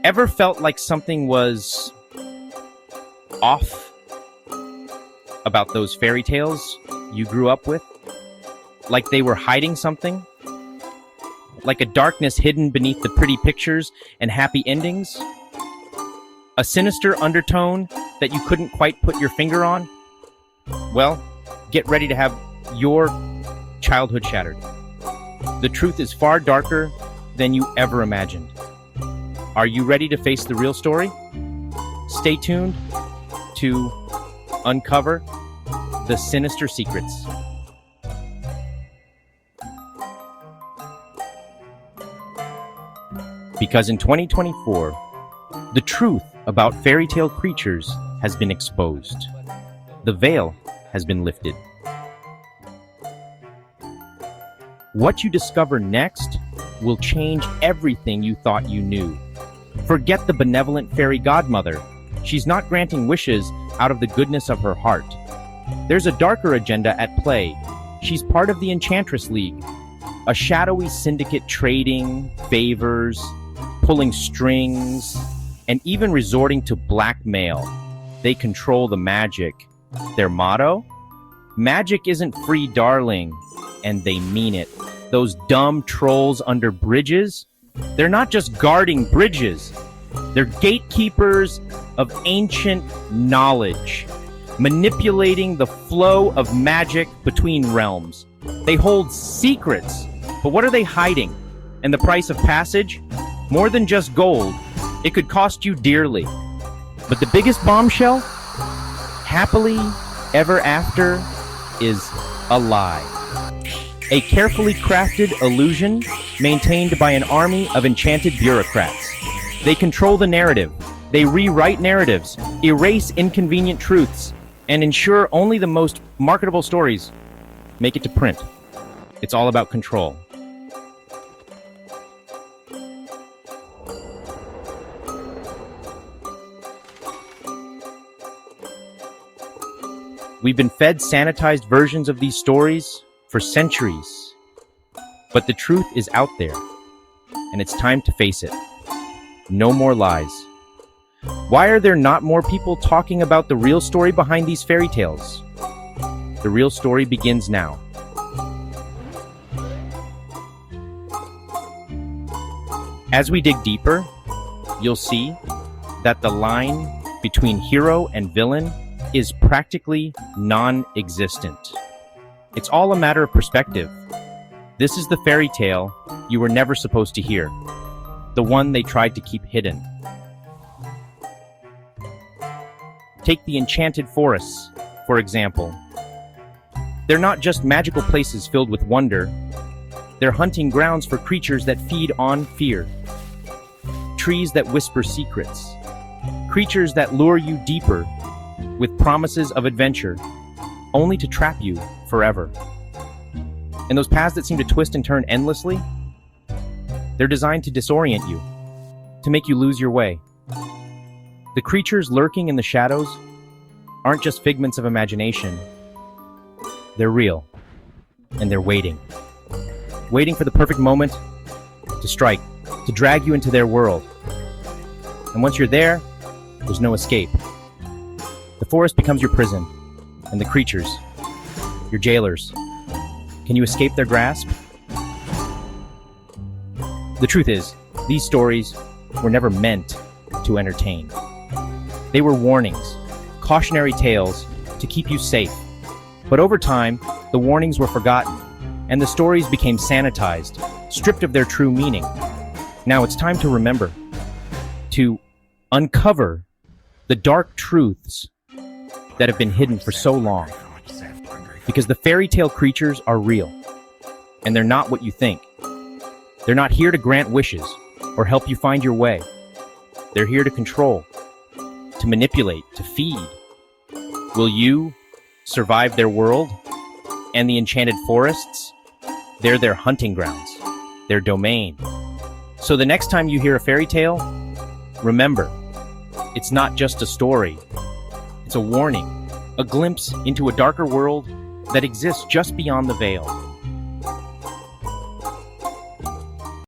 Ever felt like something was off about those fairy tales you grew up with? Like they were hiding something? Like a darkness hidden beneath the pretty pictures and happy endings? A sinister undertone that you couldn't quite put your finger on? Well, get ready to have your childhood shattered. The truth is far darker than you ever imagined. Are you ready to face the real story? Stay tuned to uncover the sinister secrets. Because in 2024, the truth about fairy tale creatures has been exposed. The veil has been lifted. What you discover next will change everything you thought you knew. Forget the benevolent fairy godmother. She's not granting wishes out of the goodness of her heart. There's a darker agenda at play. She's part of the Enchantress League, a shadowy syndicate trading favors, pulling strings, and even resorting to blackmail. They control the magic. Their motto? Magic isn't free, darling. And they mean it. Those dumb trolls under bridges? They're not just guarding bridges. They're gatekeepers of ancient knowledge, manipulating the flow of magic between realms. They hold secrets, but what are they hiding? And the price of passage? More than just gold. It could cost you dearly. But the biggest bombshell? Happily ever after is a lie. A carefully crafted illusion maintained by an army of enchanted bureaucrats. They control the narrative. They rewrite narratives, erase inconvenient truths, and ensure only the most marketable stories make it to print. It's all about control. We've been fed sanitized versions of these stories for centuries. But the truth is out there, and it's time to face it. No more lies. Why are there not more people talking about the real story behind these fairy tales? The real story begins now. As we dig deeper, you'll see that the line between hero and villain is practically non-existent. It's all a matter of perspective. This is the fairy tale you were never supposed to hear, the one they tried to keep hidden. Take the enchanted forests, for example. They're not just magical places filled with wonder. They're hunting grounds for creatures that feed on fear. Trees that whisper secrets. Creatures that lure you deeper with promises of adventure, only to trap you forever. And those paths that seem to twist and turn endlessly, they're designed to disorient you, to make you lose your way. The creatures lurking in the shadows aren't just figments of imagination. They're real, and they're waiting. Waiting for the perfect moment to strike, to drag you into their world. And once you're there, there's no escape. The forest becomes your prison, and the creatures, your jailers. Can you escape their grasp? The truth is, these stories were never meant to entertain. They were warnings, cautionary tales to keep you safe. But over time, the warnings were forgotten, and the stories became sanitized, stripped of their true meaning. Now it's time to remember, to uncover the dark truths that have been hidden for so long. Because the fairy tale creatures are real, and they're not what you think. They're not here to grant wishes or help you find your way. They're here to control, to manipulate, to feed. Will you survive their world and the enchanted forests? They're their hunting grounds, their domain. So the next time you hear a fairy tale, remember, it's not just a story. It's a warning, a glimpse into a darker world that exists just beyond the veil.